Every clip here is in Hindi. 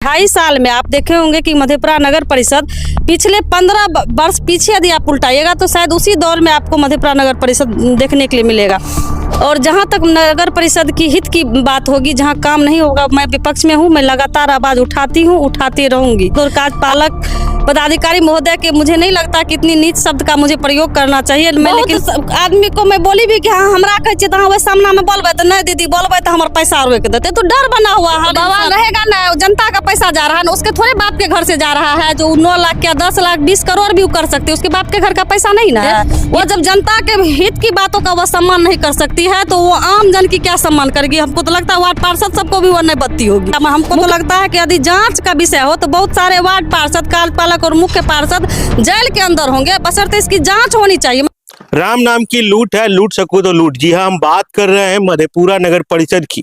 2.5 साल में आप देखे होंगे कि मधेपुरा नगर परिषद पिछले 15 वर्ष पीछे यदि आप उल्टाइएगा तो शायद उसी दौर में आपको मधेपुरा नगर परिषद देखने के लिए मिलेगा। और जहां तक नगर परिषद की हित की बात होगी, जहां काम नहीं होगा, मैं विपक्ष में हूं, मैं लगातार आवाज उठाती हूं, उठाती रहूंगी। और कार्यपालक पदाधिकारी महोदय के मुझे नहीं लगता कि इतनी नीच शब्द का मुझे प्रयोग करना चाहिए। मैं लेकिन आदमी को मैं बोली भी कि हाँ हमरा कहे तो हाँ सामना में बोलबे तो नहीं दीदी बोलबे तो हमारे पैसा रोक देते, तो डर बना हुआ है। बवाल रहेगा ना, जनता का पैसा जा रहा है ना, उसके थोड़े बाप के घर से जा रहा है जो 9 लाख क्या 10 लाख 20 करोड़ भी कर सकती है, उसके बाप के घर का पैसा नहीं ना है। वो जब जनता के हित की बातों का वो सम्मान नहीं कर सकती है तो वो आम जन की क्या सम्मान करेगी। हमको तो लगता है वार्ड पार्षद सबको भी वो नहीं बत्ती होगी। हमको तो लगता है कि यदि जांच का विषय हो तो बहुत सारे वार्ड पार्षद, कार्यपालक और मुख्य पार्षद जेल के अंदर होंगे, बशर्ते इसकी जांच होनी चाहिए। राम नाम की लूट है, लूट सको तो लूट। जी हाँ, हम बात कर रहे हैं मधेपुरा नगर परिषद की।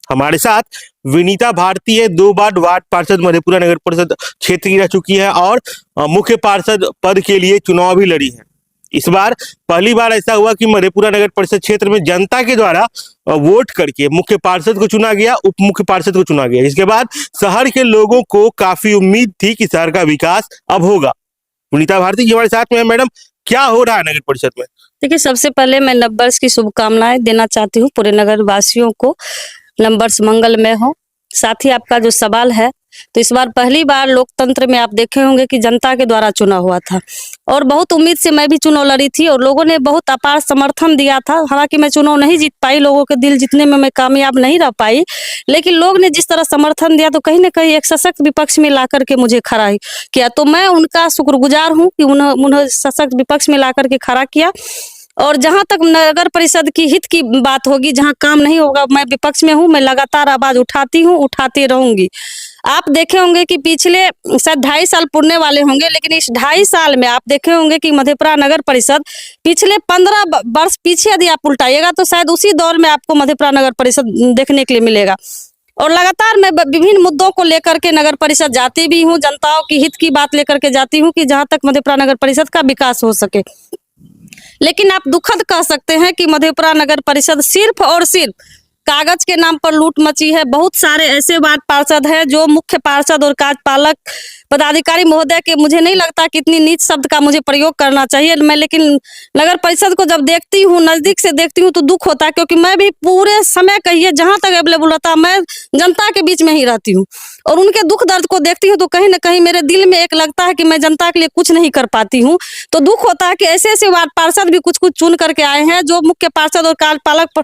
हमारे साथ विनीता भारती है, 2 बार वार्ड पार्षद मधेपुरा नगर परिषद क्षेत्र की रह चुकी है और मुख्य पार्षद पद के लिए चुनाव भी लड़ी है। इस बार पहली बार ऐसा हुआ कि मधेपुरा नगर परिषद क्षेत्र में जनता के द्वारा वोट करके मुख्य पार्षद को चुना गया, उप मुख्य पार्षद को चुना गया। इसके बाद शहर के लोगों को काफी उम्मीद थी कि शहर का विकास अब होगा। विनीता भारती जी हमारे साथ में है। मैडम, क्या हो रहा है नगर परिषद में? देखिए, सबसे पहले मैं नववर्ष की शुभकामनाएं देना चाहती हूँ पूरे नगर वासियों को, नववर्ष मंगलमय हो। साथ ही आपका जो सवाल है, तो इस बार पहली बार लोकतंत्र में आप देखे होंगे कि जनता के द्वारा चुना हुआ था और बहुत उम्मीद से मैं भी चुनाव लड़ी थी और लोगों ने बहुत अपार समर्थन दिया था। हालांकि मैं चुनाव नहीं जीत पाई, लोगों के दिल जीतने में मैं कामयाब नहीं रह पाई, लेकिन लोग ने जिस तरह समर्थन दिया तो कहीं ना कहीं एक सशक्त विपक्ष में ला करके मुझे खड़ा किया। तो मैं उनका शुक्रगुजार हूँ कि उन्होंने सशक्त विपक्ष में ला करके खड़ा किया। और जहां तक नगर परिषद की हित की बात होगी, जहां काम नहीं होगा, मैं विपक्ष में हूं, मैं लगातार आवाज उठाती हूं, उठाती रहूंगी। आप देखे होंगे कि पिछले शायद 2.5 साल पुरने वाले होंगे, लेकिन इस 2.5 साल में आप देखे होंगे कि मधेपुरा नगर परिषद पिछले 15 वर्ष पीछे यदि आप उल्टाइएगा तो शायद उसी दौर में आपको मधेपुरा नगर परिषद देखने के लिए मिलेगा। और लगातार मैं विभिन्न मुद्दों को लेकर के नगर परिषद जाती भी हूँ, जनताओं की हित की बात लेकर के जाती हूँ कि जहां तक मधेपुरा नगर परिषद का विकास हो सके। लेकिन आप दुखद कह सकते हैं कि मधेपुरा नगर परिषद सिर्फ और सिर्फ कागज के नाम पर लूट मची है। बहुत सारे ऐसे वार्ड पार्षद हैं जो मुख्य पार्षद और कार्यपालक पदाधिकारी महोदय के मुझे नहीं लगता कि इतनी नीच शब्द का मुझे प्रयोग करना चाहिए। मैं लेकिन नगर परिषद को जब देखती हूँ, नजदीक से देखती हूँ तो दुख होता है, क्योंकि मैं भी पूरे समय कहिए जहां तक अवेलेबल रहता मैं जनता के बीच में ही रहती हूँ और उनके दुख दर्द को देखती हूँ तो कहीं ना कहीं मेरे दिल में एक लगता है कि मैं जनता के लिए कुछ नहीं कर पाती हूँ। तो दुख होता है कि ऐसे ऐसे वार्ड पार्षद भी कुछ कुछ चुन करके आए हैं जो मुख्य पार्षद और कार्यपालक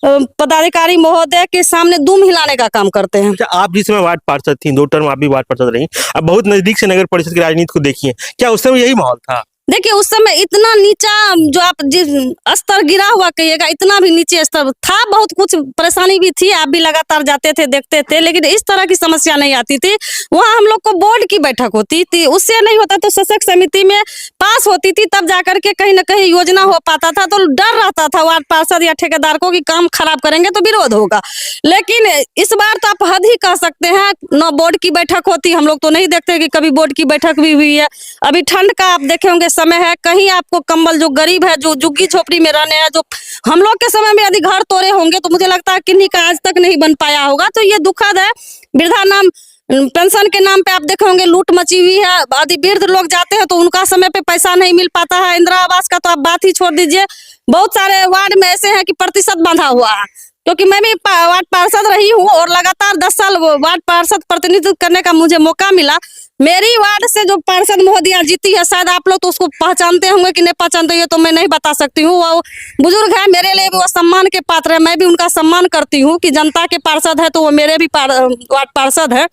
पदाधिकारी महोदय के सामने दुम हिलाने का काम करते हैं। आप जिस समय वार्ड पार्षद थी, 2 टर्म आप भी वार्ड पार्षद रही, अब बहुत नजदीक से नगर परिषद की राजनीति को देखिए, क्या उस समय यही माहौल था? देखिए, उस समय इतना नीचा जो आप जिस स्तर गिरा हुआ कहिएगा, इतना भी नीचे स्तर था। बहुत कुछ परेशानी भी थी, आप भी लगातार जाते थे, देखते थे, लेकिन इस तरह की समस्या नहीं आती थी। वहाँ हम लोग को बोर्ड की बैठक होती थी, उससे नहीं होता तो शासक समिति में पास होती थी, तब जाकर के कहीं ना कहीं योजना हो पाता था। तो डर रहता था वार्ड पार्षद या ठेकेदार को कि काम खराब करेंगे तो विरोध होगा। लेकिन इस बार तो आप हद ही कह सकते हैं, न बोर्ड की बैठक होती, हम लोग तो नहीं देखते कि कभी बोर्ड की बैठक भी हुई है। अभी ठंड का आप देखे होंगे समय है, कहीं आपको कंबल, जो गरीब है, जो झुग्गी झोपड़ी में रहने हैं, जो हम लोग के समय में यदि घर तोड़े होंगे तो मुझे लगता है किन्हीं का आज तक नहीं बन पाया होगा। तो ये दुखद है। वृद्धा नाम पेंशन के नाम पे आप देखे होंगे लूट मची हुई है। यदि वृद्ध लोग जाते हैं तो उनका समय पे पैसा नहीं मिल पाता है। इंदिरा आवास का तो आप बात ही छोड़ दीजिए। बहुत सारे वार्ड में ऐसे हैं कि प्रतिशत बंधा हुआ है, क्योंकि मैं भी वार्ड पार्षद रही हूँ और लगातार 10 साल वार्ड पार्षद प्रतिनिधित्व करने का मुझे मौका मिला। मेरी वार्ड से जो पार्षद महोदया जीती है, शायद आप लोग तो उसको पहचानते होंगे कि नहीं पहचानते, ये तो मैं नहीं बता सकती हूँ। वो बुजुर्ग है, मेरे लिए भी वो सम्मान के पात्र है, मैं भी उनका सम्मान करती हूँ कि जनता के पार्षद है तो वो मेरे भी वार्ड पार्षद है।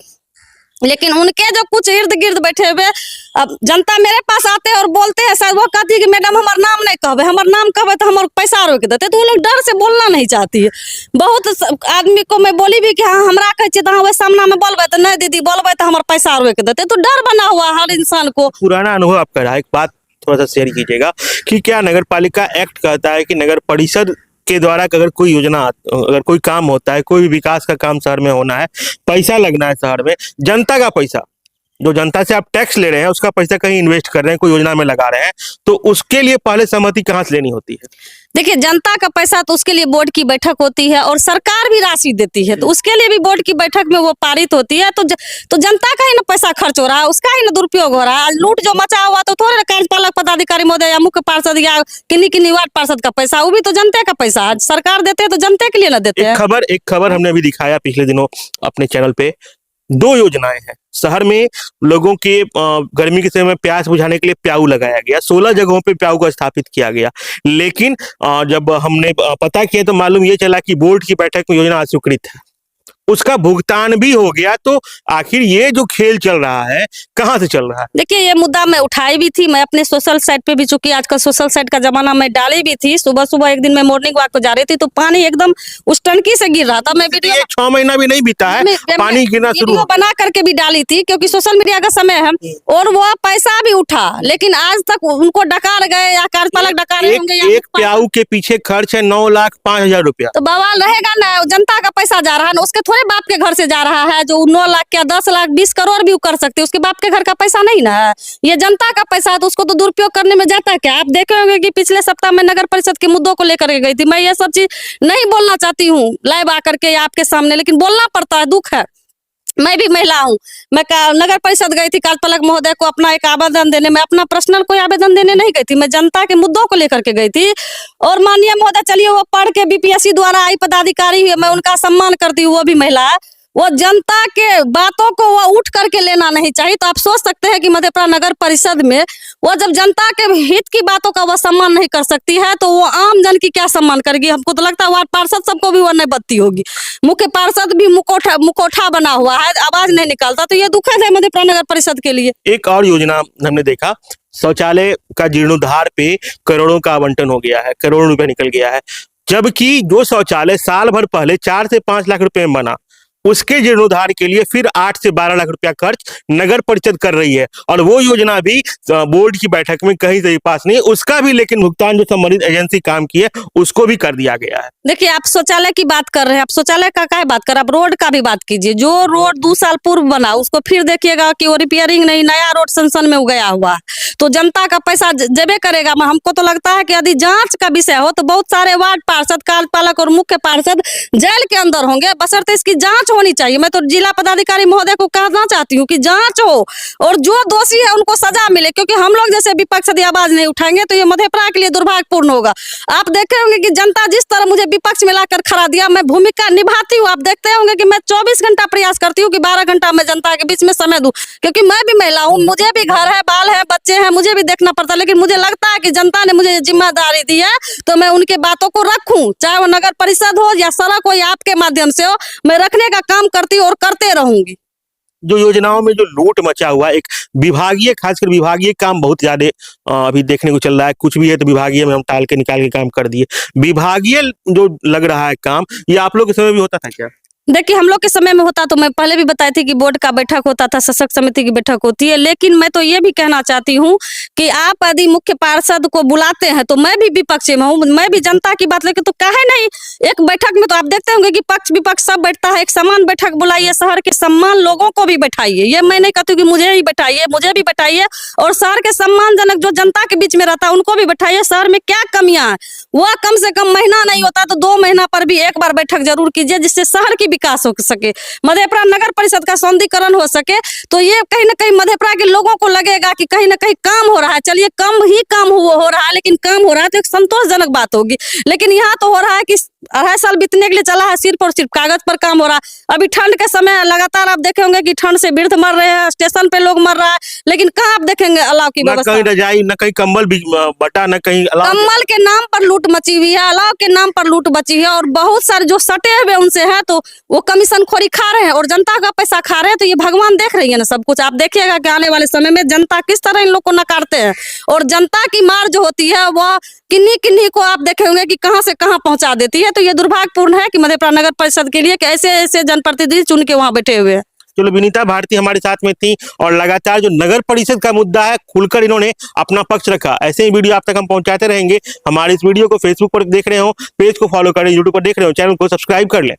लेकिन उनके जो कुछ इर्द गिर्द बैठे हुए अब जनता मेरे पास आते हैं और बोलते हैं, सर वो कहती है कि मैडम हमारा नाम नहीं कहबे, हमारा नाम कहबे तो हमारे पैसा रोक देते। तो वो लोग डर से बोलना नहीं चाहती है। बहुत आदमी को मैं बोली भी कि हाँ हमरा कहे तो हाँ सामना में बोलबे तो नहीं दीदी बोलबे तो हमारे पैसा रोक देते। तो डर बना हुआ हर इंसान को। पुराना अनुभव आपका रहा, एक बात थोड़ा सा शेयर कीजिएगा कि क्या नगर पालिका एक्ट कहता है कि नगर परिषद के द्वारा अगर कोई योजना, अगर कोई काम होता है, कोई भी विकास का काम शहर में होना है, पैसा लगना है शहर में, जनता का पैसा, जो जनता से आप टैक्स ले रहे हैं उसका पैसा कहीं इन्वेस्ट कर रहे हैं, कोई योजना में लगा रहे हैं, तो उसके लिए पहले सहमति कहाँ से लेनी होती है? देखिए, जनता का पैसा तो उसके लिए बोर्ड की बैठक होती है और सरकार भी राशि देती है, तो उसके लिए भी बोर्ड की बैठक में वो पारित होती है। तो जनता का ही ना पैसा खर्च हो रहा है, उसका ही ना दुरुपयोग हो रहा है। लूट जो मचा हुआ तो थोड़े कार्यपालक पदाधिकारी महोदय या मुख्य पार्षद या किन्हीं वार्ड पार्षद का पैसा, वो भी तो जनता का पैसा है। सरकार देते हैं तो जनता के लिए ना देते हैं। एक खबर हमने अभी दिखाया पिछले दिनों अपने चैनल पे, 2 योजनाएं हैं शहर में। लोगों के गर्मी के समय में प्यास बुझाने के लिए प्याऊ लगाया गया, 16 जगहों पे प्याऊ को स्थापित किया गया। लेकिन जब हमने पता किया तो मालूम ये चला कि बोर्ड की बैठक में योजना अस्वीकृत है, उसका भुगतान भी हो गया। तो आखिर ये जो खेल चल रहा है कहाँ से चल रहा है? देखिए, ये मुद्दा मैं उठाई भी थी, मैं अपने सोशल साइट पे भी, चूंकि आजकल सोशल साइट का जमाना, मैं डाली भी थी। सुबह एक दिन मैं मॉर्निंग वॉक को जा रही थी तो पानी एकदम उस टंकी से गिर रहा था। मैं वीडियो 6 महीना भी नहीं बीता है, पानी गिरना शुरू वीडियो बना करके भी डाली थी, क्योंकि सोशल मीडिया का समय है और वो पैसा भी उठा, लेकिन आज तक उनको डकार गए या कार्यपालक डकारे होंगे। एक प्याऊ के पीछे खर्च है 9,05,000 रुपया। तो बवाल रहेगा ना, जनता का पैसा जा रहा है ना, उसके थोड़े बाप के घर से जा रहा है जो 9 लाख क्या 10 लाख 20 करोड़ भी कर सकते, उसके बाप के घर का पैसा नहीं ना है, ये जनता का पैसा है। तो उसको तो दुरुपयोग करने में जाता है क्या? आप देखे होंगे कि पिछले सप्ताह में नगर परिषद के मुद्दों को लेकर के गई थी। मैं ये सब चीज नहीं बोलना चाहती हूँ लाइव आकर के या आपके सामने, लेकिन बोलना पड़ता है, दुख है। मैं भी महिला हूँ, मैं नगर परिषद गई थी कार्यपालक महोदय को अपना एक आवेदन देने, मैं अपना पर्सनल कोई आवेदन देने नहीं गई थी, मैं जनता के मुद्दों को लेकर के गई थी। और माननीय महोदय, चलिए वो पढ़ के बीपीएससी द्वारा आई पदाधिकारी, मैं उनका सम्मान करती हूँ, वो भी महिला है। वो जनता के बातों को वो उठ करके लेना नहीं चाहिए। तो आप सोच सकते हैं कि मधेपुरा नगर परिषद में वो जब जनता के हित की बातों का वो सम्मान नहीं कर सकती है तो वो आम जन की क्या सम्मान करेगी? हमको तो लगता है वार्ड पार्षद सबको भी वो नहीं बत्ती होगी, मुख्य पार्षद भी मुकोठा बना हुआ है, आवाज नहीं निकालता। तो ये दुखद है मधेपुरा नगर परिषद के लिए। एक और योजना हमने देखा, शौचालय का जीर्णोद्धार पे करोड़ों का आवंटन हो गया है, करोड़ों रुपए निकल गया है, जबकि जो शौचालय साल भर पहले 4 से 5 लाख रुपए में बना, उसके जीर्णोद्धार के लिए फिर 8 से 12 लाख रुपया खर्च नगर परिषद कर रही है। और वो योजना भी बोर्ड की बैठक में कहीं से पास नहीं, उसका भी लेकिन भुगतान जो संबंधित एजेंसी काम की है उसको भी कर दिया गया है। देखिए, आप शौचालय की बात कर रहे हैं, आप शौचालय का क्या बात कर रहे हैं, आप रोड का भी बात कीजिए। जो रोड 2 साल पूर्व बना उसको फिर देखिएगा कि वो रिपेयरिंग नहीं, नया रोड सनसन में उगया हुआ है। तो जनता का पैसा जबे करेगा। हमको तो लगता है कि यदि जांच का विषय हो तो बहुत सारे वार्ड पार्षद, कार्यपालक और मुख्य पार्षद जेल के अंदर होंगे, बशर्ते इसकी जांच होनी चाहिए। मैं तो जिला पदाधिकारी महोदय को कहना चाहती हूँ कि जांच हो और जो दोषी है उनको सजा मिले, क्योंकि हम लोग जैसे विपक्ष यदि आवाज नहीं उठाएंगे तो ये मधेपुरा के लिए दुर्भाग्यपूर्ण होगा। आप देखे होंगे कि जनता जिस तरह मुझे विपक्ष में लाकर खड़ा दिया, मैं भूमिका निभाती हूँ। आप देखते होंगे कि मैं 24 घंटा प्रयास करती हूँ कि 12 घंटा मैं जनता के बीच में समय दूं, क्योंकि मैं भी महिला हूँ, मुझे भी घर है, बाल है, बच्चे हैं, मुझे भी देखना पड़ता है। लेकिन मुझे लगता है कि जनता ने मुझे जिम्मेदारी दी है तो मैं उनके बातों को रखूं, चाहे वो नगर परिषद हो या सड़क हो या आपके माध्यम से हो, मैं रखने का काम करती और करते रहूंगी। जो योजनाओं में जो लूट मचा हुआ, एक विभागीय, खासकर विभागीय काम बहुत ज्यादा अभी देखने को चल रहा है। कुछ भी है तो विभागीय में हम टाल के निकाल के काम कर दिए। विभागीय जो लग रहा है काम, ये आप लोग के समय भी होता था क्या? देखिए, हम लोग के समय में होता तो मैं पहले भी बताई थी कि बोर्ड का बैठक होता था, शासक समिति की बैठक होती है। लेकिन मैं तो ये भी कहना चाहती हूँ कि आप यदि मुख्य पार्षद को बुलाते हैं तो मैं भी विपक्ष में हूँ, मैं भी जनता की बात लेके, तो काहे नहीं एक बैठक में तो आप देखते होंगे कि पक्ष विपक्ष सब बैठता है, एक समान बैठक बुलाइए, शहर के सम्मान लोगों को भी बैठाइए। ये मैं नहीं कहती कि मुझे ही बैठाइए, मुझे भी बैठाइए, और शहर के सम्मानजनक जो जनता के बीच में रहता है उनको भी बैठाइए। शहर में क्या कमियां है वो कम से कम महीना नहीं होता तो 2 महीना पर भी एक बार बैठक जरूर कीजिए, जिससे शहर की विकास हो सके, मधेपुरा नगर परिषद का सौंदर्यीकरण हो सके। तो ये कहीं ना कहीं मधेपुरा के लोगों को लगेगा कि कहीं ना कहीं काम हो रहा है। चलिए, कम ही काम हो रहा है, लेकिन काम हो रहा है तो एक संतोषजनक बात होगी। लेकिन यहाँ तो हो रहा है कि 2.5 साल बीतने के लिए चला है, सिर्फ और सिर्फ कागज पर काम हो रहा है। अभी ठंड के समय लगातार आप देखे होंगे कि ठंड से वृद्ध मर रहे हैं, स्टेशन पे लोग मर रहा है, लेकिन कहाँ आप देखेंगे अलाव की व्यवस्था? कहीं रजाई, न कहीं कंबल बटा, न कहीं अलाव। कम्बल के नाम पर लूट मची हुई है, अलाव के नाम पर लूट मची है, और बहुत सारे जो सटे हुए उनसे है तो वो कमीशन खोरी खा रहे हैं और जनता का पैसा खा रहे हैं। तो ये भगवान देख रही है ना सब कुछ। आप देखिएगा कि आने वाले समय में जनता किस तरह इन लोग को नकारते हैं, और जनता की मार जो होती है वह किन्हीं को आप देखे होंगे कि कहां से कहां पहुंचा देती है। तो ये दुर्भाग्यपूर्ण है कि मधेपुरा नगर परिषद के लिए कि ऐसे जनप्रतिनिधि चुन के वहां बैठे हुए हैं। चलो, विनीता भारती हमारे साथ में थी और लगातार जो नगर परिषद का मुद्दा है खुलकर इन्होंने अपना पक्ष रखा। ऐसे ही वीडियो आप तक हम पहुंचाते रहेंगे। हमारे इस वीडियो को फेसबुक पर देख रहे हो, पेज को फॉलो करें, यूट्यूब पर देख रहे हो, चैनल को सब्सक्राइब कर लें।